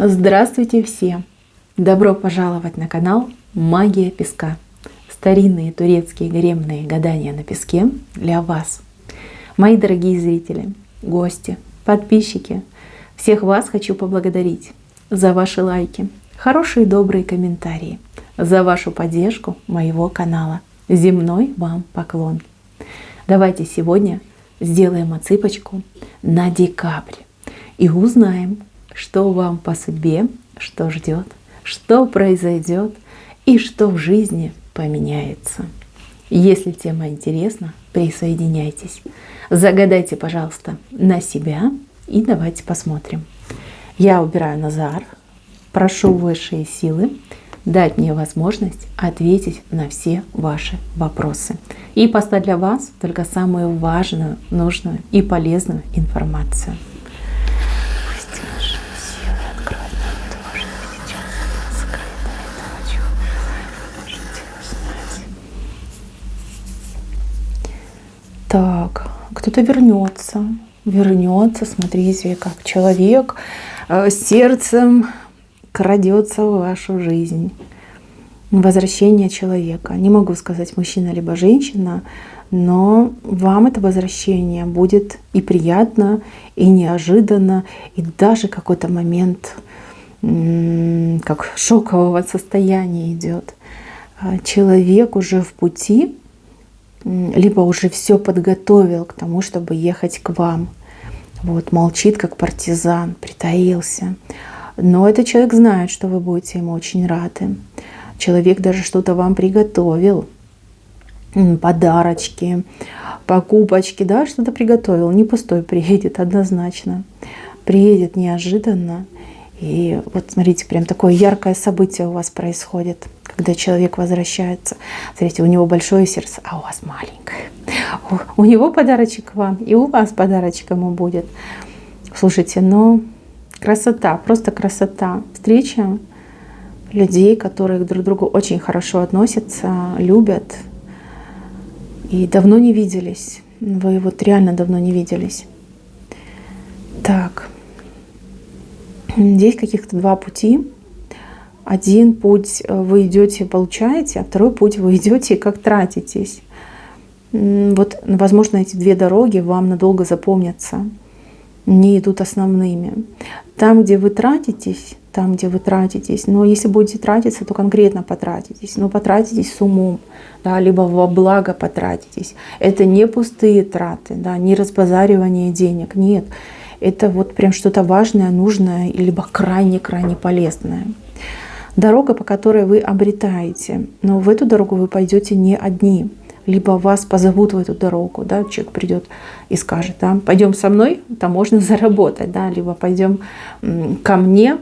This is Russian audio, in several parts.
Здравствуйте все! Добро пожаловать на канал Магия Песка. Старинные турецкие гаремные гадания на песке для вас. Мои дорогие зрители, гости, подписчики, всех вас хочу поблагодарить за ваши лайки, хорошие и добрые комментарии, за вашу поддержку моего канала. Земной вам поклон. Давайте сегодня сделаем отсыпочку на декабрь и узнаем, что вам по судьбе, что ждет, что произойдет и что в жизни поменяется. Если тема интересна, присоединяйтесь. Загадайте, пожалуйста, на себя и давайте посмотрим. Я убираю Назар, прошу высшие силы дать мне возможность ответить на все ваши вопросы и поставить для вас только самую важную, нужную и полезную информацию. Так, кто-то вернется, смотрите, как человек сердцем крадется в вашу жизнь. Возвращение человека. Не могу сказать, мужчина либо женщина, но вам это возвращение будет и приятно, и неожиданно, и даже какой-то момент как шокового состояния идет. Человек уже в пути, либо уже все подготовил к тому, чтобы ехать к вам. Вот, молчит, как партизан, притаился. Но этот человек знает, что вы будете ему очень рады. Человек даже что-то вам приготовил. Подарочки, покупочки, да, что-то приготовил. Не пустой приедет однозначно. Приедет неожиданно. И вот смотрите, прям такое яркое событие у вас происходит, когда человек возвращается. Смотрите, у него большое сердце, а у вас маленькое. У него подарочек вам, и у вас подарочек ему будет. Слушайте, ну красота, просто красота. Встреча людей, которые друг к другу очень хорошо относятся, любят. И давно не виделись. Вы вот реально давно не виделись. Так. Здесь каких-то два пути. Один путь вы идете, получаете, а второй путь вы идете и как тратитесь. Вот, возможно, эти две дороги вам надолго запомнятся, не идут основными. Там, где вы тратитесь, но если будете тратиться, то конкретно потратитесь. Но потратитесь с умом, да, либо во благо потратитесь. Это не пустые траты, да, не разбазаривание денег, нет. Это вот прям что-то важное, нужное, либо крайне-крайне полезное. Дорога, по которой вы обретаете, но в эту дорогу вы пойдете не одни. Либо вас позовут в эту дорогу, да, человек придет и скажет, да, пойдем со мной, там можно заработать, да, либо пойдем ко мне,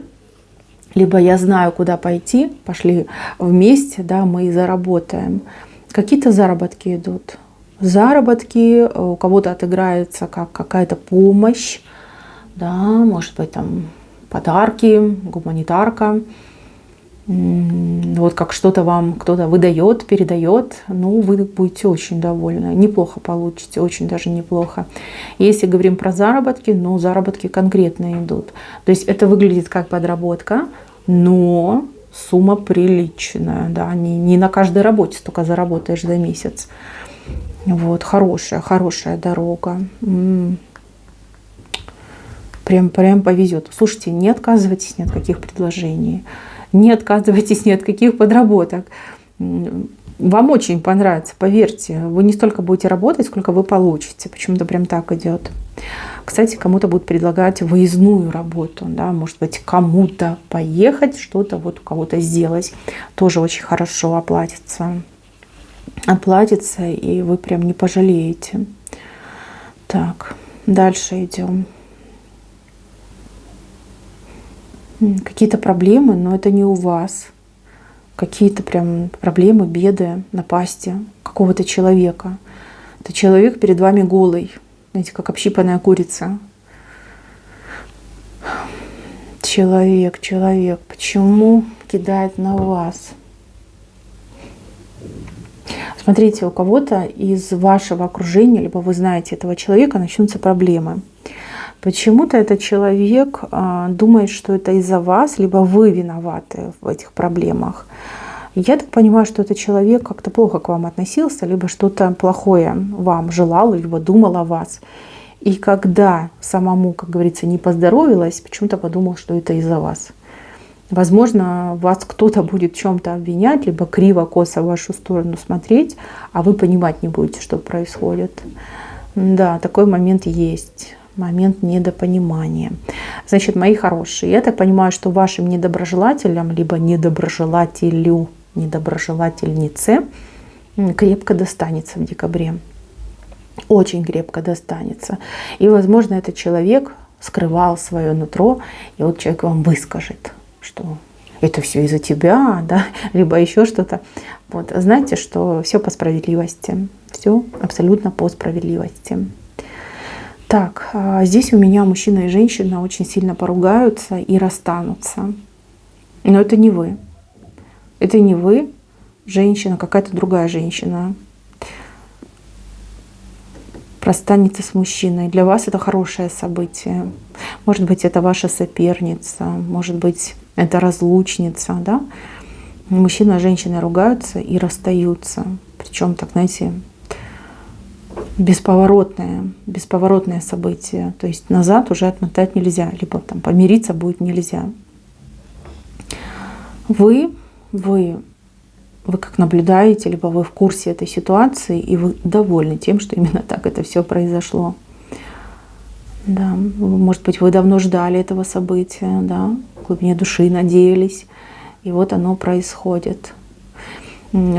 либо я знаю, куда пойти, пошли вместе, да, мы и заработаем. Какие-то заработки идут. Заработки у кого-то отыграется как какая-то помощь, да, может быть, там подарки, гуманитарка. Вот как что-то вам кто-то выдает, передает, ну, вы будете очень довольны. Неплохо получите, очень даже неплохо. Если говорим про заработки, ну, заработки конкретно идут. То есть это выглядит как подработка, но сумма приличная, да, не на каждой работе столько заработаешь за месяц. Вот, хорошая дорога. Прям повезет. Слушайте, не отказывайтесь ни от каких предложений. Не отказывайтесь ни от каких подработок. Вам очень понравится, поверьте. Вы не столько будете работать, сколько вы получите. Почему-то прям так идет. Кстати, кому-то будут предлагать выездную работу. Да? Может быть, кому-то поехать, что-то вот у кого-то сделать. Тоже очень хорошо оплатится. Оплатится, и вы прям не пожалеете. Так, дальше идем. Какие-то проблемы, но это не у вас. Какие-то прям проблемы, беды, напасти какого-то человека. Это человек перед вами голый, знаете, как общипанная курица. Человек, почему кидает на вас? Смотрите, у кого-то из вашего окружения, либо вы знаете этого человека, начнутся проблемы. Почему-то этот человек думает, что это из-за вас, либо вы виноваты в этих проблемах. Я так понимаю, что этот человек как-то плохо к вам относился, либо что-то плохое вам желал, либо думал о вас. И когда самому, как говорится, не поздоровилось, почему-то подумал, что это из-за вас. Возможно, вас кто-то будет в чем-то обвинять, либо криво-косо в вашу сторону смотреть, а вы понимать не будете, что происходит. Да, такой момент есть. Момент недопонимания. Значит, мои хорошие, я так понимаю, что вашим недоброжелателям, либо недоброжелателю, недоброжелательнице крепко достанется в декабре. Очень крепко достанется. И, возможно, этот человек скрывал свое нутро, и вот человек вам выскажет, что это все из-за тебя, да, либо еще что-то. Вот. Знаете, что все по справедливости. Все абсолютно по справедливости. Так, здесь у меня мужчина и женщина очень сильно поругаются и расстанутся. Но это не вы. Это не вы, женщина, какая-то другая женщина расстанется с мужчиной. Для вас это хорошее событие. Может быть, это ваша соперница, может быть, это разлучница, да? Мужчина и женщина ругаются и расстаются. Причем, так, знаете, бесповоротное событие. То есть назад уже отмотать нельзя, либо там помириться будет нельзя. Вы как наблюдаете, либо вы в курсе этой ситуации, и вы довольны тем, что именно так это все произошло. Да, может быть, вы давно ждали этого события, да, в глубине души надеялись, и вот оно происходит.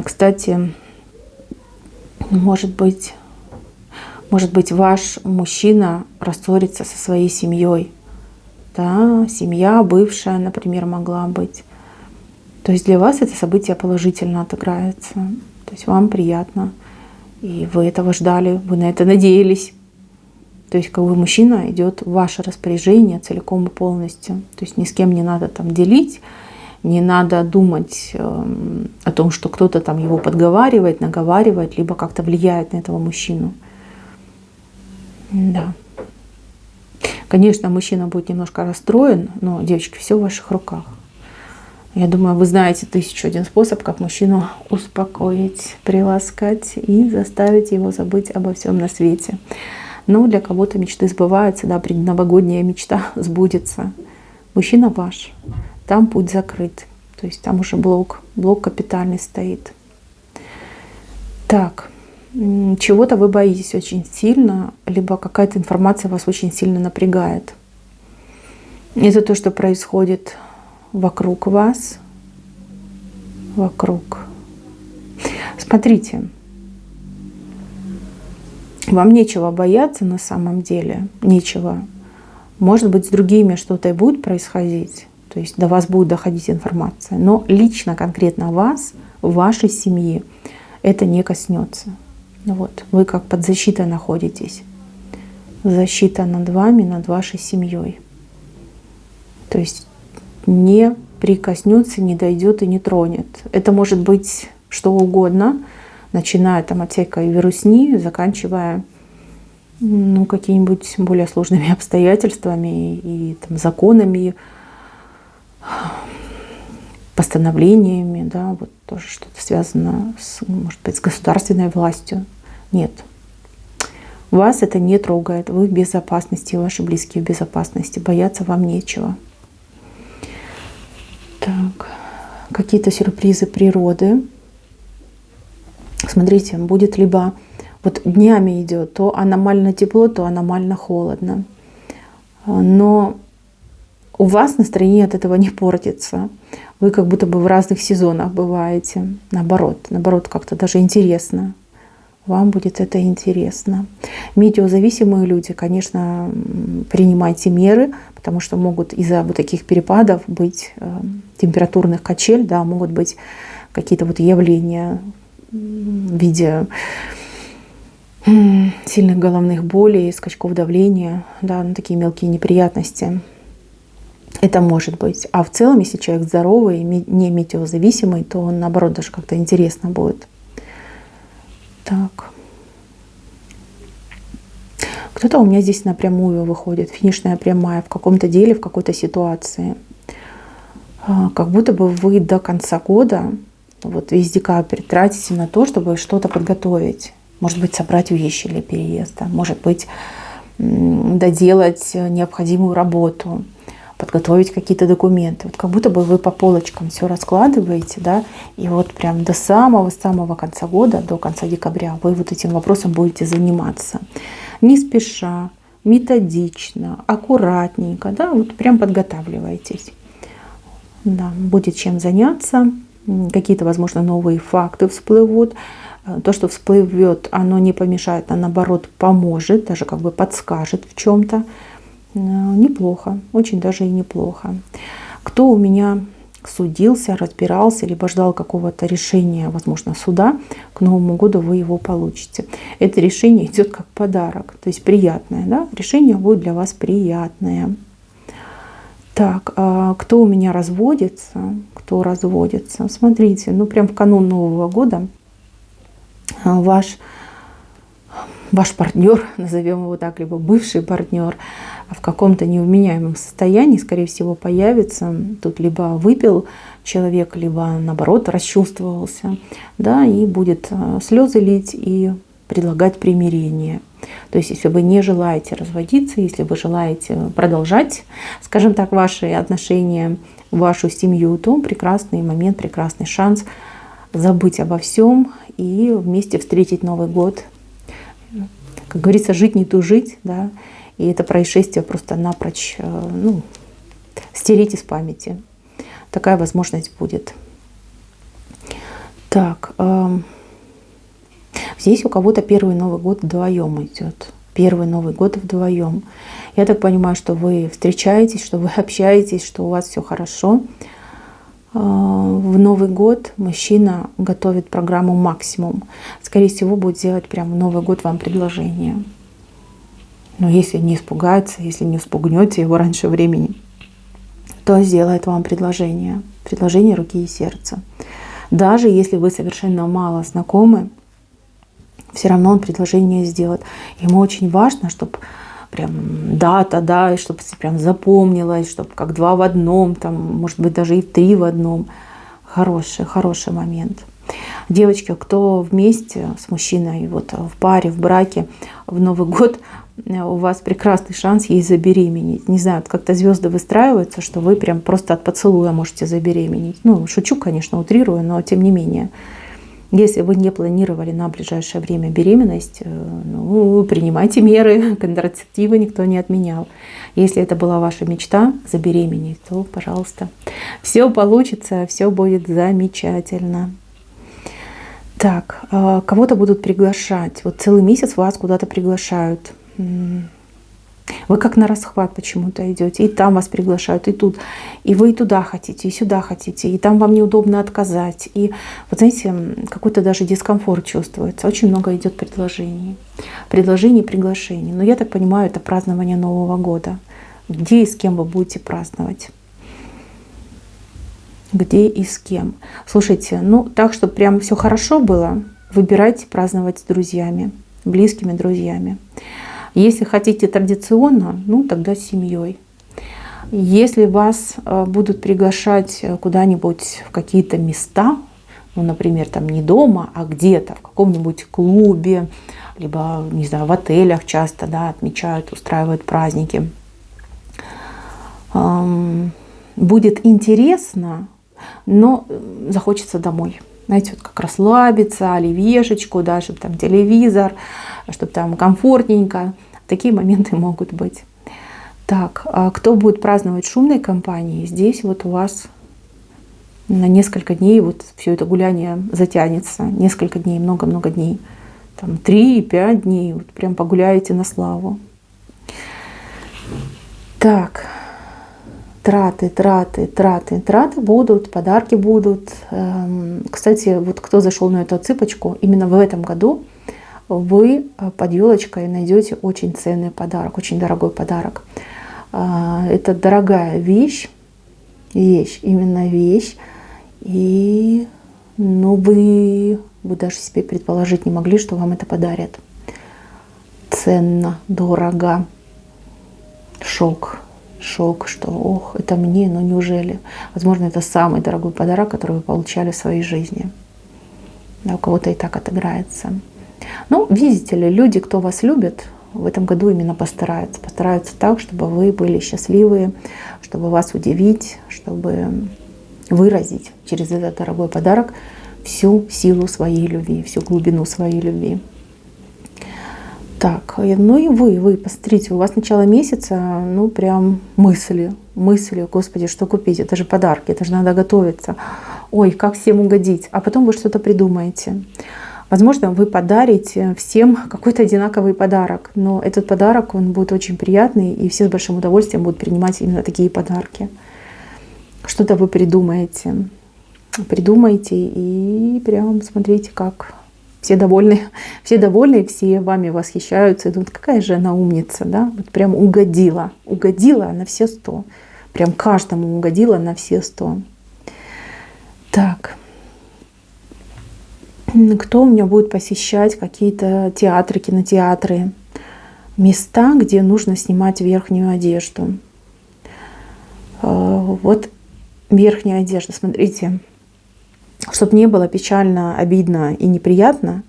Кстати, может быть, ваш мужчина рассорится со своей семьей. Да, семья бывшая, например, могла быть. То есть для вас это событие положительно отыграется. То есть вам приятно. И вы этого ждали, вы на это надеялись. То есть как бы мужчина идет в ваше распоряжение целиком и полностью. То есть ни с кем не надо там делить, не надо думать о том, что кто-то там его подговаривает, наговаривает, либо как-то влияет на этого мужчину. Да. Конечно, мужчина будет немножко расстроен, но, девочки, все в ваших руках. Я думаю, вы знаете 1001 способ, как мужчину успокоить, приласкать и заставить его забыть обо всем на свете. Но для кого-то мечты сбываются, да, предновогодняя мечта сбудется. Мужчина ваш, там путь закрыт, то есть там уже блок капитальный стоит. Так, чего-то вы боитесь очень сильно, либо какая-то информация вас очень сильно напрягает. Это то, что происходит вокруг вас, вокруг. Смотрите, вам нечего бояться на самом деле, нечего. Может быть, с другими что-то и будет происходить, то есть до вас будет доходить информация, но лично, конкретно вас, вашей семьи это не коснется. Вот. Вы как под защитой находитесь. Защита над вами, над вашей семьей. То есть не прикоснется, не дойдет и не тронет. Это может быть что угодно, начиная там от всякой вирусни, заканчивая какими-нибудь более сложными обстоятельствами и там, законами, постановлениями, да, вот тоже что-то связано может быть, с государственной властью. Нет. Вас это не трогает. Вы в безопасности, ваши близкие в безопасности. Бояться вам нечего. Так, какие-то сюрпризы природы. Смотрите, будет либо вот днями идет то аномально тепло, то аномально холодно. Но у вас настроение от этого не портится. Вы как будто бы в разных сезонах бываете. Наоборот, как-то даже интересно. Вам будет это интересно. Метеозависимые люди, конечно, принимайте меры, потому что могут из-за вот таких перепадов быть температурных качель, да, могут быть какие-то вот явления в виде сильных головных болей, скачков давления, да, такие мелкие неприятности. Это может быть. А в целом, если человек здоровый, не метеозависимый, то он, наоборот, даже как-то интересно будет. Так. Кто-то у меня здесь напрямую выходит, финишная прямая в каком-то деле, в какой-то ситуации. Как будто бы вы до конца года, вот весь декабрь, тратите на то, чтобы что-то подготовить. Может быть, собрать вещи для переезда, может быть, доделать необходимую работу, подготовить какие-то документы. Вот как будто бы вы по полочкам все раскладываете, да, и вот прям до самого-самого конца года, до конца декабря, вы вот этим вопросом будете заниматься. Не спеша, методично, аккуратненько, да, вот прям подготавливаетесь. Да, будет чем заняться, какие-то, возможно, новые факты всплывут. То, что всплывет, оно не помешает, а наоборот поможет, даже как бы подскажет в чем-то. Неплохо, очень даже и неплохо. Кто у меня судился, разбирался, либо ждал какого-то решения, возможно, суда, к Новому году вы его получите. Это решение идет как подарок, то есть приятное, да? Решение будет для вас приятное. Так, а кто у меня разводится, кто разводится, смотрите, ну прям в канун Нового года ваш партнер, назовем его так, либо бывший партнер, в каком-то невменяемом состоянии, скорее всего, появится. Тут либо выпил человек, либо наоборот расчувствовался, да, и будет слезы лить и предлагать примирение. То есть, если вы не желаете разводиться, если вы желаете продолжать, скажем так, ваши отношения, вашу семью, то прекрасный момент, прекрасный шанс забыть обо всем и вместе встретить Новый год. Как говорится, жить не тужить, да, и это происшествие просто напрочь стереть из памяти. Такая возможность будет. Так, здесь у кого-то первый Новый год вдвоем идет. Первый Новый год вдвоем. Я так понимаю, что вы встречаетесь, что вы общаетесь, что у вас все хорошо. В Новый год мужчина готовит программу «Максимум». Скорее всего, будет делать прямо в Новый год вам предложение. Но если не испугается, если не спугнете его раньше времени, то сделает вам предложение. Предложение руки и сердца. Даже если вы совершенно мало знакомы, все равно он предложение сделает. Ему очень важно, чтобы прям дата, да, и чтобы прям запомнилось, чтобы как два в одном, там, может быть, даже и три в одном. Хороший момент. Девочки, кто вместе с мужчиной, вот в паре, в браке, в Новый год, у вас прекрасный шанс ей забеременеть. Не знаю, как-то звезды выстраиваются, что вы прям просто от поцелуя можете забеременеть. Ну, шучу, конечно, утрирую, но тем не менее. Если вы не планировали на ближайшее время беременность, принимайте меры, контрацептивы никто не отменял. Если это была ваша мечта забеременеть, то, пожалуйста, все получится, все будет замечательно. Так, кого-то будут приглашать. Вот целый месяц вас куда-то приглашают. Вы как на расхват почему-то идете, и там вас приглашают, и тут, и вы и туда хотите, и сюда хотите, и там вам неудобно отказать. И вот знаете, какой-то даже дискомфорт чувствуется. Очень много идет предложений, приглашений. Но я так понимаю, это празднование Нового года. Где и с кем вы будете праздновать? Где и с кем? Слушайте, так, чтобы прям все хорошо было, выбирайте праздновать с друзьями, близкими друзьями. Если хотите традиционно, тогда с семьей. Если вас будут приглашать куда-нибудь в какие-то места, например, там не дома, а где-то, в каком-нибудь клубе, либо, не знаю, в отелях часто, да, отмечают, устраивают праздники, будет интересно, но захочется домой. Знаете, вот как расслабиться, оливьешечку, да, чтобы там телевизор, чтобы там комфортненько. Такие моменты могут быть. Так, а кто будет праздновать в шумной компании? Здесь вот у вас на несколько дней вот все это гуляние затянется. Несколько дней, много-много дней. Там 3-5 дней. Вот прям погуляете на славу. Так. Траты будут, подарки будут. Кстати, вот кто зашел на эту цыпочку, именно в этом году вы под елочкой найдете очень ценный подарок, очень дорогой подарок. Это дорогая вещь, именно вещь. И вы даже себе предположить не могли, что вам это подарят. ценно, дорого. Шок, что, ох, это мне, но неужели? Возможно, это самый дорогой подарок, который вы получали в своей жизни. Да, у кого-то и так отыграется. Ну, видите ли, люди, кто вас любит, в этом году именно постараются. Постараются так, чтобы вы были счастливы, чтобы вас удивить, чтобы выразить через этот дорогой подарок всю силу своей любви, всю глубину своей любви. Так, ну и вы, посмотрите, у вас начало месяца, ну прям мысли, Господи, что купить, это же подарки, это же надо готовиться. Ой, как всем угодить, а потом вы что-то придумаете. Возможно, вы подарите всем какой-то одинаковый подарок, но этот подарок, он будет очень приятный, и все с большим удовольствием будут принимать именно такие подарки. Что-то вы придумаете и прям смотрите, как все довольны, все вами восхищаются, и думают, какая же она умница, да, вот прям угодила на все 100, прям каждому угодила на все 100. Так, кто у меня будет посещать какие-то театры, кинотеатры, места, где нужно снимать верхнюю одежду? Вот верхняя одежда, смотрите, чтобы не было печально, обидно и неприятно,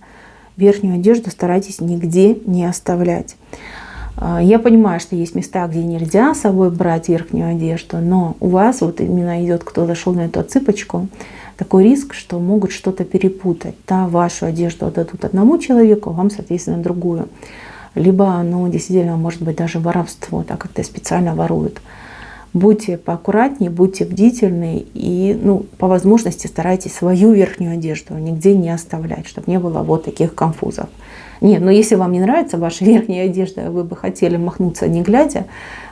верхнюю одежду старайтесь нигде не оставлять. Я понимаю, что есть места, где нельзя с собой брать верхнюю одежду, но у вас вот именно идет, кто зашел на эту отсыпочку, такой риск, что могут что-то перепутать. Да, вашу одежду отдадут одному человеку, вам, соответственно, другую. Либо оно действительно может быть даже воровство, так как-то специально воруют. Будьте поаккуратнее, будьте бдительны и по возможности старайтесь свою верхнюю одежду нигде не оставлять, чтобы не было вот таких конфузов. Нет, но если вам не нравится ваша верхняя одежда, вы бы хотели махнуться не глядя,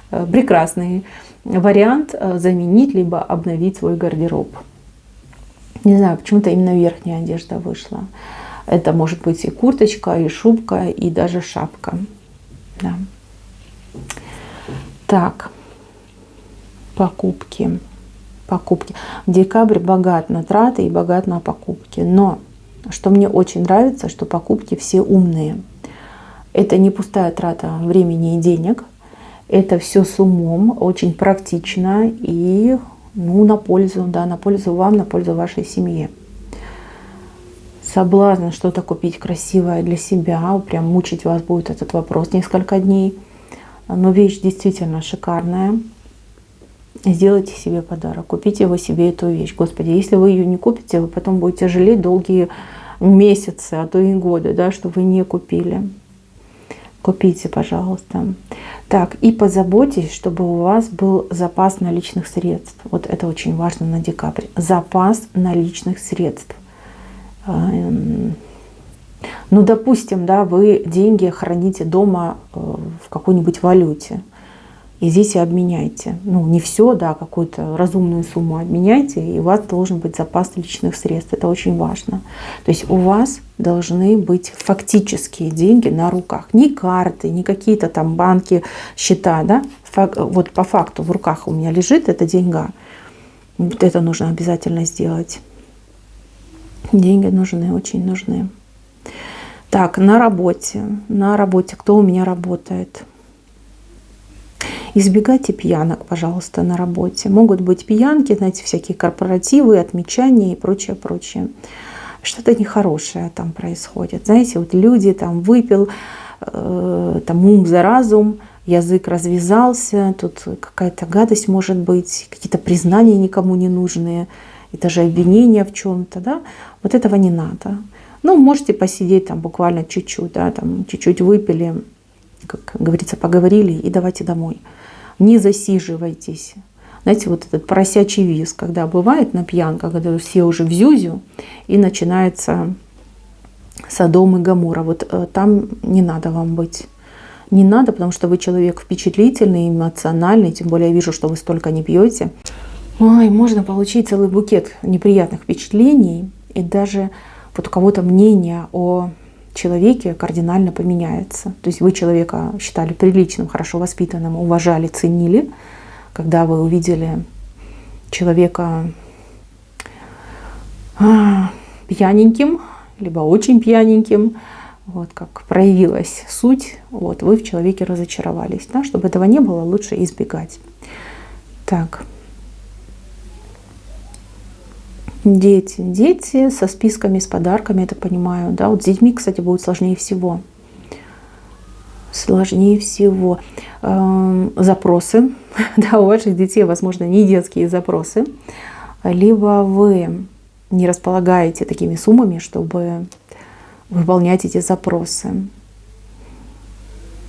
прекрасный вариант заменить либо обновить свой гардероб. Не знаю, почему-то именно верхняя одежда вышла. Это может быть и курточка, и шубка, и даже шапка. Да. Так. Покупки. Декабрь богат на траты и богат на покупки. Но что мне очень нравится, что покупки все умные. Это не пустая трата времени и денег. Это все с умом, очень практично и на пользу вам, на пользу вашей семье. Соблазн что-то купить красивое для себя, прям мучить вас будет этот вопрос несколько дней. Но вещь действительно шикарная. Сделайте себе подарок, купите вы себе эту вещь. Господи, если вы ее не купите, вы потом будете жалеть долгие месяцы, а то и годы, да, что вы не купили. Купите, пожалуйста. Так, и позаботьтесь, чтобы у вас был запас наличных средств. Вот это очень важно на декабрь. Запас наличных средств. Допустим, да, вы деньги храните дома в какой-нибудь валюте. И здесь и обменяйте. Не все, да, какую-то разумную сумму обменяйте, и у вас должен быть запас личных средств. Это очень важно. То есть у вас должны быть фактические деньги на руках. Не карты, не какие-то там банки, счета. Да? Вот по факту в руках у меня лежит эта деньга. Вот это нужно обязательно сделать. Деньги нужны, очень нужны. Так, на работе. Кто у меня работает? Избегайте пьянок, пожалуйста, на работе. Могут быть пьянки, знаете, всякие корпоративы, отмечания и прочее. Что-то нехорошее там происходит. Знаете, вот люди там выпил, там ум за разум, язык развязался, тут какая-то гадость может быть, какие-то признания никому не нужные, и даже обвинения в чем-то, да. Вот этого не надо. Можете посидеть там буквально чуть-чуть, да, там чуть-чуть выпили, как говорится, поговорили и давайте домой. Не засиживайтесь. Знаете, вот этот поросячий визг, когда бывает на пьянках, когда все уже в зюзю, и начинается Содом и Гоморра. Вот там не надо вам быть. Не надо, потому что вы человек впечатлительный, эмоциональный, тем более я вижу, что вы столько не пьете. Ой, можно получить целый букет неприятных впечатлений, и даже вот у кого-то мнение о человеке кардинально поменяется. То есть вы человека считали приличным, хорошо воспитанным, уважали, ценили. Когда вы увидели человека пьяненьким, либо очень пьяненьким, вот как проявилась суть, вот вы в человеке разочаровались. Да? Чтобы этого не было, лучше избегать. Так. Дети. Дети со списками, с подарками, это понимаю. Да? Вот с детьми, кстати, будет сложнее всего. Сложнее всего. Запросы. Да, у ваших детей, возможно, не детские запросы. Либо вы не располагаете такими суммами, чтобы выполнять эти запросы.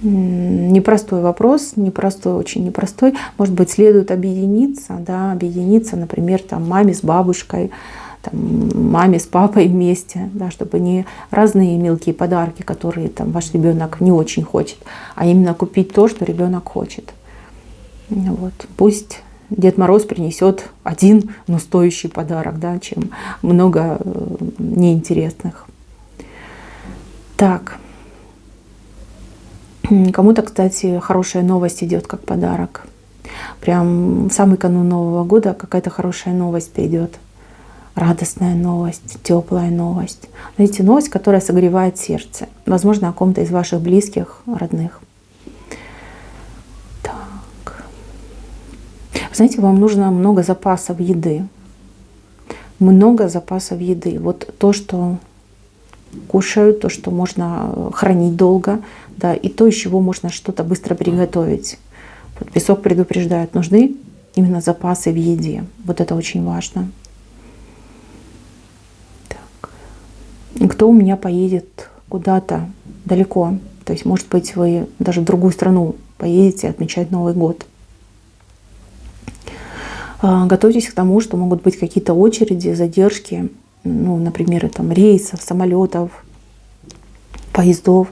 Непростой вопрос, непростой, очень непростой. Может быть, следует объединиться, да, объединиться, например, там, маме с бабушкой, там, маме с папой вместе, да, чтобы не разные мелкие подарки, которые там, ваш ребенок не очень хочет, а именно купить то, что ребенок хочет. Вот. Пусть Дед Мороз принесет один, но стоящий подарок, да, чем много неинтересных. Так. Кому-то, кстати, хорошая новость идет как подарок. Прям в самый канун Нового года какая-то хорошая новость придет. Радостная новость, теплая новость. Знаете, новость, которая согревает сердце. Возможно, о ком-то из ваших близких, родных. Так. Знаете, вам нужно много запасов еды. Много запасов еды. Вот то, что кушают, то, что можно хранить долго, да, и то, из чего можно что-то быстро приготовить. Вот Песок предупреждает, нужны именно запасы в еде. Вот это очень важно. Так. Кто у меня поедет куда-то далеко? То есть, может быть, вы даже в другую страну поедете отмечать Новый год. Готовьтесь к тому, что могут быть какие-то очереди, задержки, ну, например, там, рейсов, самолетов, поездов,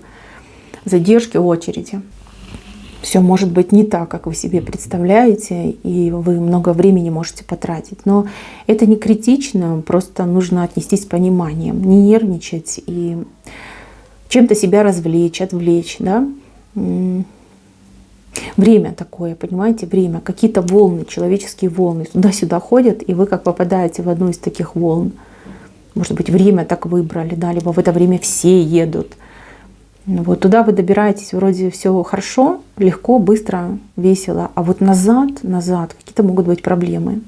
задержки, очереди. Все может быть не так, как вы себе представляете, и вы много времени можете потратить. Но это не критично, просто нужно отнестись с пониманием, не нервничать и чем-то себя развлечь, отвлечь. Да? Время такое, понимаете, время. Какие-то волны, человеческие волны туда-сюда ходят, и вы как попадаете в одну из таких волн. Может быть, время так выбрали, да, либо в это время все едут. Вот туда вы добираетесь, вроде все хорошо, легко, быстро, весело. А вот назад какие-то могут быть проблемы.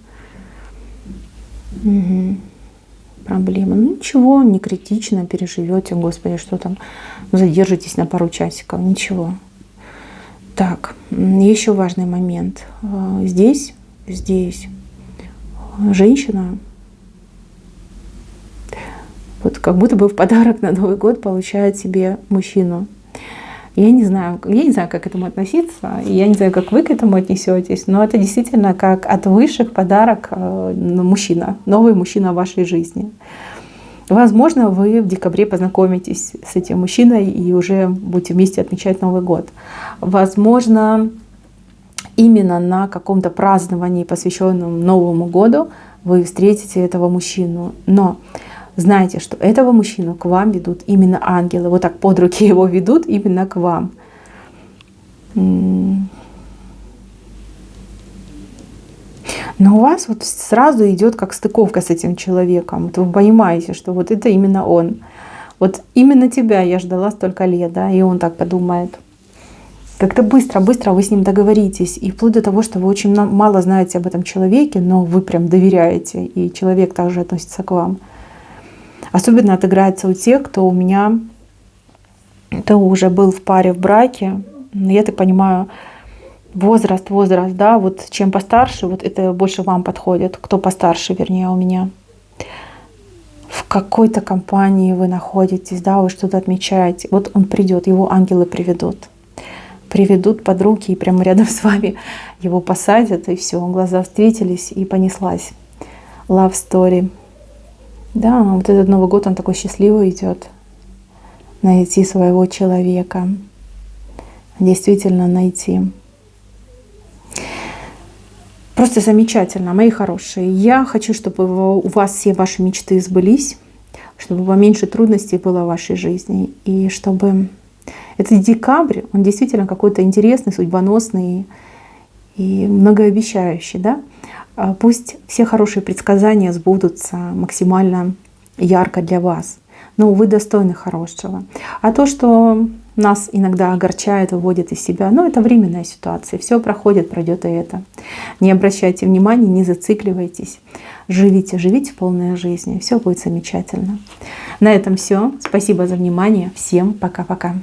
Угу. Проблемы. Ну ничего, не критично, переживете, Господи, что там, задержитесь на пару часиков, ничего. Так, еще важный момент. Здесь женщина, вот как будто бы в подарок на Новый год получает себе мужчину. Я не знаю, как к этому относиться, я не знаю, как вы к этому отнесетесь, но это действительно как от высших подарок мужчина, новый мужчина в вашей жизни. Возможно, вы в декабре познакомитесь с этим мужчиной и уже будете вместе отмечать Новый год. Возможно, именно на каком-то праздновании, посвященном Новому году, вы встретите этого мужчину. Но знайте, что этого мужчину к вам ведут именно ангелы. Вот так под руки его ведут именно к вам. Но у вас вот сразу идет как стыковка с этим человеком. Вот вы понимаете, что вот это именно он. Вот именно тебя я ждала столько лет, да, и он так подумает. Как-то быстро вы с ним договоритесь. И вплоть до того, что вы очень мало знаете об этом человеке, но вы прям доверяете, и человек также относится к вам. Особенно отыграется у тех, кто уже был в паре, в браке. Я так понимаю, возраст, да, вот чем постарше, вот это больше вам подходит. Кто постарше, вернее, у меня. В какой-то компании вы находитесь, да, вы что-то отмечаете. Вот он придет, его ангелы приведут под руки и прямо рядом с вами его посадят, и все, глаза встретились, и понеслась. Love story. Да, вот этот Новый год, он такой счастливый идет. Найти своего человека. Действительно найти. Просто замечательно, мои хорошие. Я хочу, чтобы у вас все ваши мечты сбылись, чтобы поменьше трудностей было в вашей жизни. И чтобы этот декабрь, он действительно какой-то интересный, судьбоносный и многообещающий. Да? Пусть все хорошие предсказания сбудутся максимально ярко для вас. но вы достойны хорошего. А то, что нас иногда огорчает, выводит из себя, ну, это временная ситуация. Все проходит, пройдет и это. Не обращайте внимания, не зацикливайтесь. Живите, живите полной жизнью, все будет замечательно. На этом все. Спасибо за внимание. Всем пока-пока.